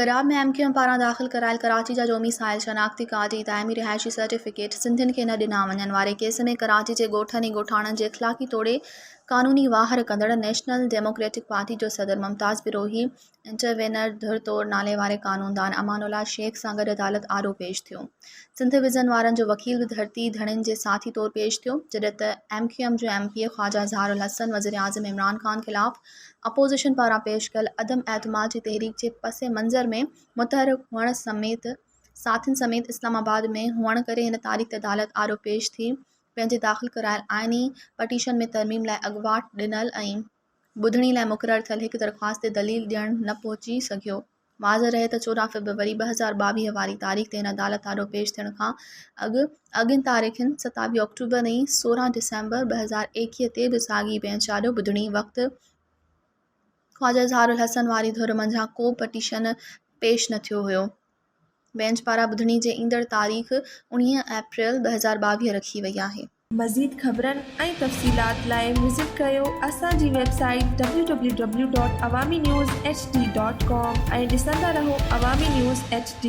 गराब में MQM पारां दाख़िल करायल कराची जा जोमी साहिल शनाख्ती कार्ड दायमी रिहायशी सर्टिफिकेट सिंधियुनि खे न ॾिना वञण वारे केस में कराची जे ॻोठनि ऐं ॻोठाणनि जे इख़्लाक़ी तोड़े क़ानूनी वाहर कंदड़ नेशनल डेमोक्रेटिक पार्टी जो सदर मुमताज़ बिरोही इंटरवेनर धुर तौर नाले वारे क़ानूनदान अमानुल्लाह शेख सां गॾु अदालत आरो पेश थियो। सिंध विज़न वारनि जो वकील बि धरती धड़नि जे साथी तौर पेश थियो, जॾहिं त MQM जो MP ख़्वाजा ज़हारुल हसन वज़ीर आज़म इमरान ख़ान ख़िलाफ़ अपोज़िशन पारां पेश कयल अदम एतमाद जी तहरीक जे पस मंज़र में मुतहरिक हुअण समेत साथियुनि समेत इस्लामाबाद में हुअण करे हिन तारीख़ ते अदालत आरो पेश थी पंहिंजे दाख़िल करायल आइनी पटीशन में तरमीम लाइ अॻुवाट ॾिनल ऐं ॿुधणी लाइ मुक़ररु थियल हिकु दरख़्वास्त ते दलील ॾियणु न पहुची सघियो। वाज़ रहे त 14 फरवरी 2022 वारी तारीख़ ते हिन अदालत आरो पेश थियण खां अॻियुनि तारीख़ुनि 27 अक्टूबर ऐं 16 डिसंबर 2021 ते बि साॻी बेंच आॾो ॿुधणी वक़्तु ख़्वाजा ज़हारुल हसन वारी धुर मंझां को पटीशन पेश न थियो हुयो। बेंच पारां ॿुधणी जे ईंदड़ तारीख़ 19 अप्रैल 2022 रखी वई आहे। मज़ीद ख़बरनि ऐं तफ़सीलात लाइ विज़िट कयो असांजी वेबसाइट www.awamiNewsHD.com ऐं ॾिसंदा रहो अवामी न्यूज़ HD।